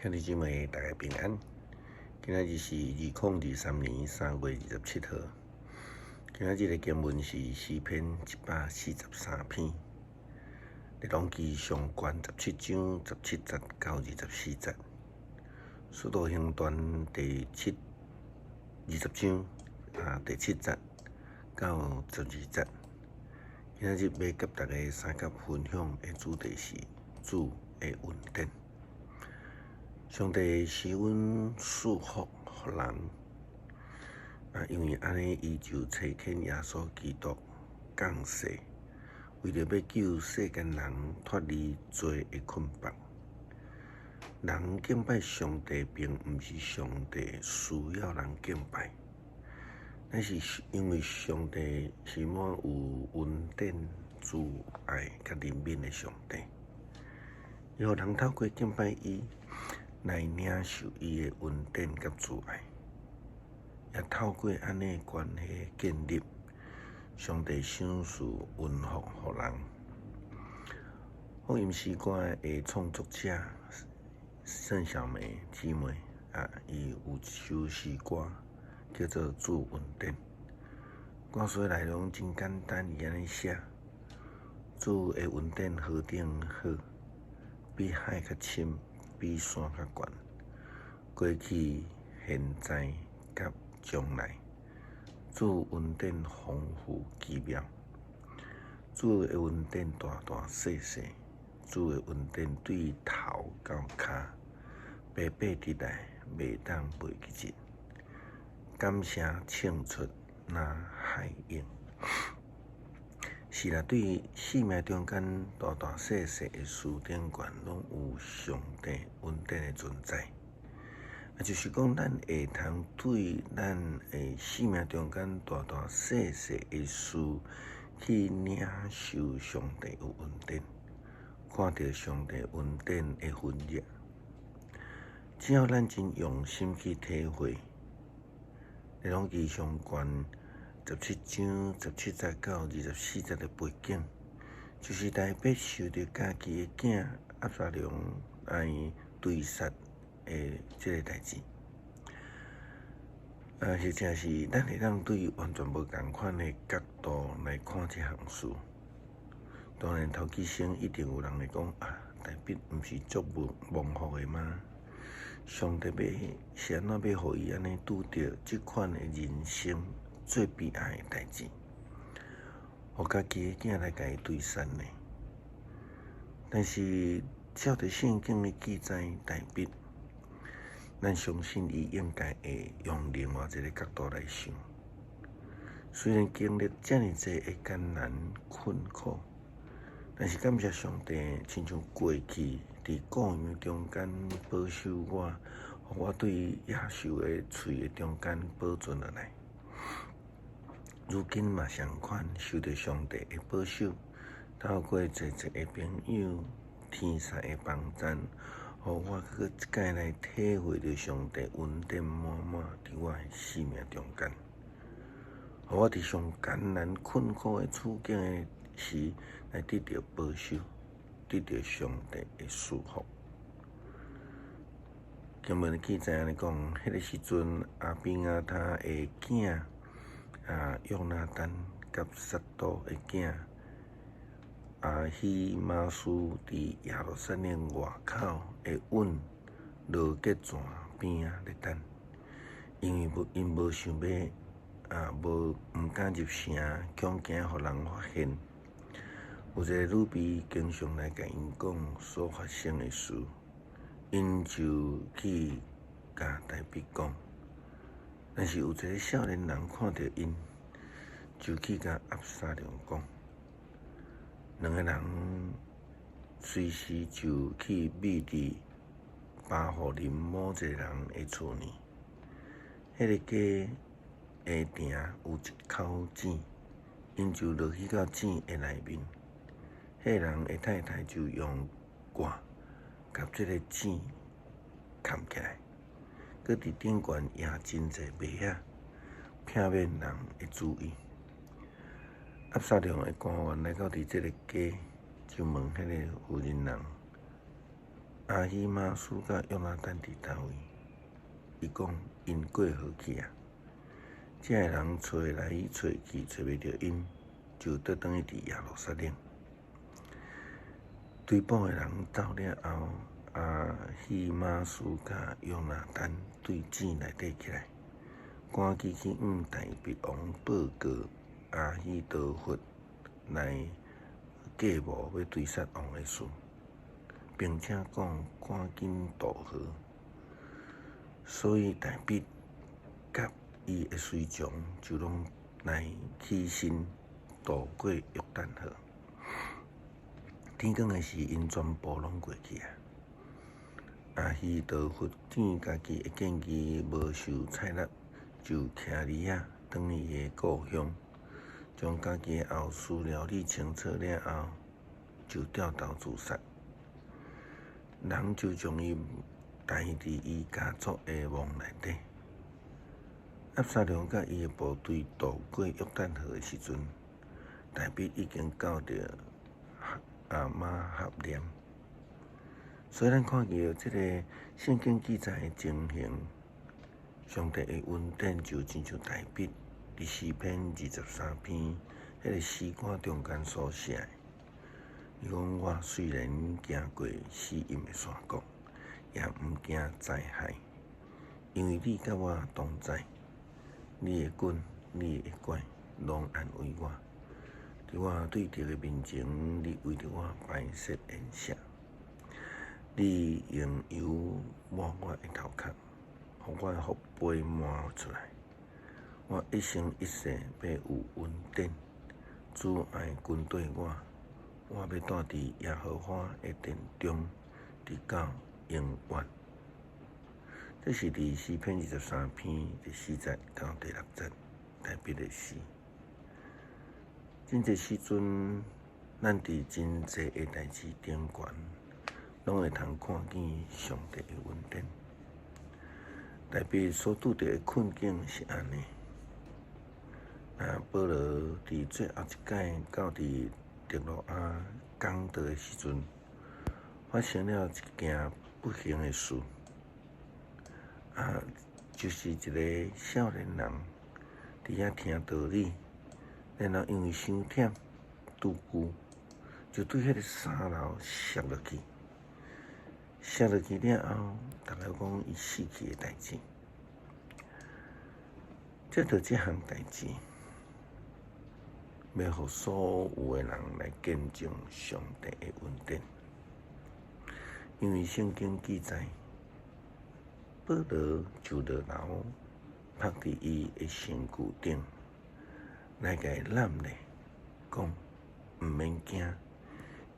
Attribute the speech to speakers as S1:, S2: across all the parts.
S1: 兄弟姊妹，大家平安。今仔日是2023年3月27号。今仔日的经文是诗篇143篇，列王记上卷17章17节到24节，使徒行传第20章第7节到12节。今仔日要甲大家三角分享的主题是主的恩典。上帝施恩赐福予人，因为安尼，伊就差遣耶稣基督降世，为着要救世间人脱离罪的捆绑。人敬拜上帝，并毋是上帝需要人敬拜，乃是因为上帝是满有恩典、慈爱甲怜悯的上帝，伊予人透过敬拜伊来领受伊的恩典甲慈爱，也透过安尼的关系建立，上帝赏赐恩福予人。福音诗歌的创作者盛小梅姊妹伊有一首诗歌叫做《主恩典》。歌词内容真简单，伊安尼写：主的恩典何等好，比海较深，比山较悬，过去、现在甲将来，主恩典丰富奇妙。主的恩典大大细细，主的恩典对头到骹，白白直来，袂当袂记日。感谢庆祝那海涌。是啦，对生命中间大大细细的事顶悬，拢有上帝恩典的存在。就是讲，咱会通对咱的生命中间大大细细的事，去领受上帝有恩典，看到上帝恩典的分野。只要咱真用心去体会，列王记上卷17章17节到24节的背景，就是大伯受到家己的囝押沙龙追杀的这个代志。实正是咱会当对完全无同款的角度来看这项事。当然，头起先一定有人会讲大伯毋是足蒙福的吗？上帝是安怎要互伊安尼拄着这款的人生最悲哀的代志，互家己的囝来甲伊追杀呢？但是照着圣经的记载，大伯，咱相信伊应该会用另外一个角度来想。虽然经历这么济的艰难困苦，但是感谢上帝，亲像过去伫故乡中间保守我，互我对野兽的喙的中间保存落来。如今嘛相款，受到上帝的保守，透过侪的朋友、天使的帮赞，互我去一解来体会到上帝恩典满满伫我的生命中间，互我伫上艰难困苦的处境的时，来得到保守，得到上帝的赐福。经文的记载安尼讲，迄个时阵，阿宾亚他的囝约拿单甲撒督的囝希马斯伫耶路撒冷外口的稳罗结泉边咧等，因为因无想要毋敢入城，恐惊互人发现。有一个女婢经常来甲因讲所发生的事，因就去甲大伯讲。但是有一个少年人看到因，就去甲押沙龙讲。两个人随时就去密伫巴户林某一个人的厝呢。迄个家的埕有一口井，因就落去到井的内面。迄个人的太太就用挂甲这个井盖起来，搁伫顶悬压真济麦仔，避免人会注意。押沙龙的官员来到伫这个家，就问迄个妇人人阿希玛斯甲约拿单伫倒位？伊讲因过好去啊。这个人找来找去，找袂着因，就倒转去伫耶路撒冷。追捕的人到了后，阿希玛斯甲约拿单对井内底起来，赶紧去向大鼻王报告阿希多弗来计谋要追杀王的事，并且讲赶紧渡河。所以大鼻甲伊的随从就拢来起身渡过约旦河。天光的时，因全部拢过去啊。阿希多弗见家己的建议无受采纳，就徛离啊，转去伊的故乡，将家己的后事料理清楚了后，就掉头自杀。人就将伊埋伫伊家族的墓内底。押沙龙甲伊的部队渡过约旦河的时阵，大鼻已经到着阿玛合念。所以咱看见这个圣经记载的情形，上帝的恩典就亲像大笔伫诗篇23篇迄个诗歌中间所写的。伊讲我虽然行过死荫的山谷，也毋惊灾害，因为你甲我同在，你的棍、你的拐，拢安慰我。伫我对敌的面前，你为着我摆设筵席。你用油抹我的头壳，互我的福杯满出来。我一生一世要有恩典，主爱跟对我。我要住伫耶和华的殿中，直到永远。这是伫诗篇23篇第4节到第6节大笔的诗。真侪时阵，咱伫真侪个代志顶悬，拢会通看见上帝的恩典。大笔所拄着的困境是安尼。保罗伫最后一届到伫特罗亚讲道的时阵，发生了一件不幸的事。就是一个少年人伫遐听道理，然后因为伤忝拄久，就对迄个3楼摔落去。摔落去了后，大家讲伊死去的代志。这项代志，要互所有的人来见证上帝的恩典，因为圣经记载，保罗就落楼趴伫伊的身躯顶，来甲伊揽咧，讲毋免惊，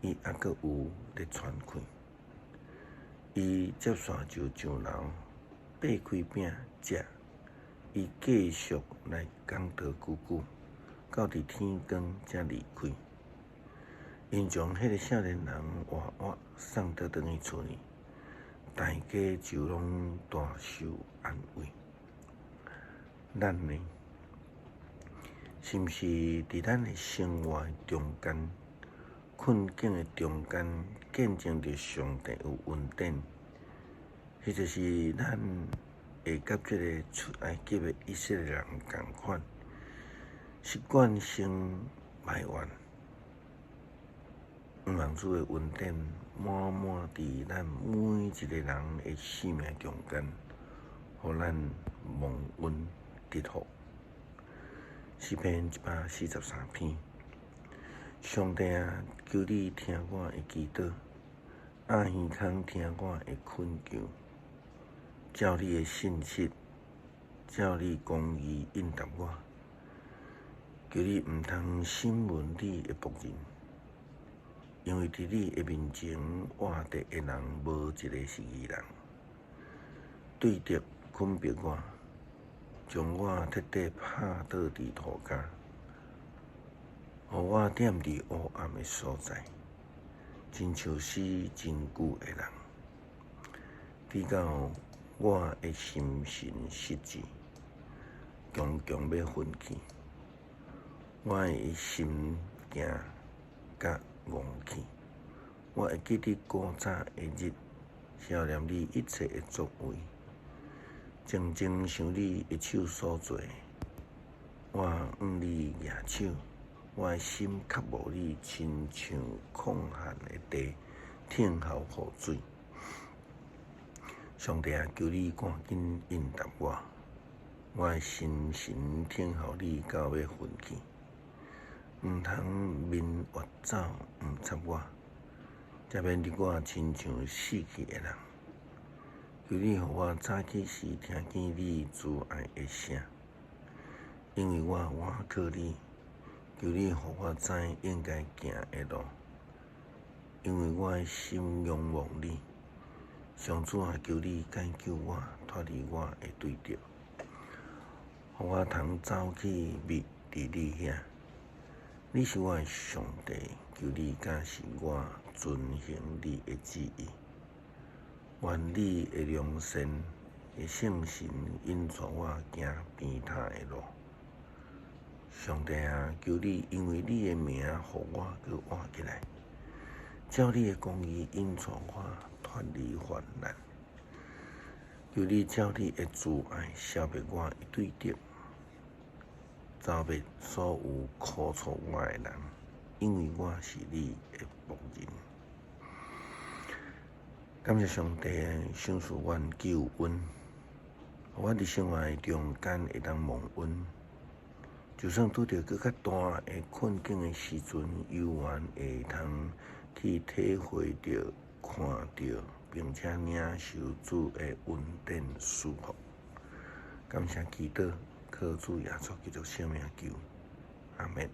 S1: 伊还阁有咧喘气。伊接续就上楼，掰开饼食，伊继续来讲道久久，到伫天光才离开。因将迄个少年人活活送倒转去厝里，大家就拢大受安慰。咱呢，是毋是伫咱的生活中间、困境的中间，见证着上帝有恩典？迄就是咱会甲这个出埃及的以色列人同款，习惯性埋怨，望主的恩典满满伫咱每一个人的生命中间，互咱蒙恩得福。诗篇143篇，上帝啊，求你听我的祈祷，阿耳孔听我的恳求，照你的信息，照你公义应答我。求你毋通审问你的仆人，因为伫你的面前活着的人无一个是义人。对着捆绑我，将我彻底拍倒伫涂骹，互我踮伫黑暗的所在，亲像死真久的人。直到我的心神失志，强强要昏去，我的心惊甲戆去。我会记得古早的日，晓念你一切的作为，静静想你一手所做。我往你举手，我的心较无你，亲像空旱的地，听候雨水。上帝啊，求你赶紧应答我，我的心神听候你到要昏去，毋通面越走毋插我，才免伫我亲像死去的人。求你互我早起时听见你慈爱的声，因为我倚靠你。求你互我知应该行的路，因为我的心仰望你。上主啊，求你解救我，脱离我的对着，互我通走去觅伫你遐。你是我的上帝，求你教示我遵行你的旨意。愿你的良善的圣神引带我行边头的路。上帝啊，求你因为你的名，互我去活起来，照你的公义引带我脱离患难。求你照你的慈爱消灭我一对敌，消灭所有苦楚我的人，因为我是你的仆人。感谢上帝赏赐阮救恩，我伫生活中间会当蒙恩。就算拄着更较大的困境的时阵，犹原会通去体会着、看着，并且领受主的恩典赐福。感谢祈祷，靠主耶稣基督圣名求，阿门。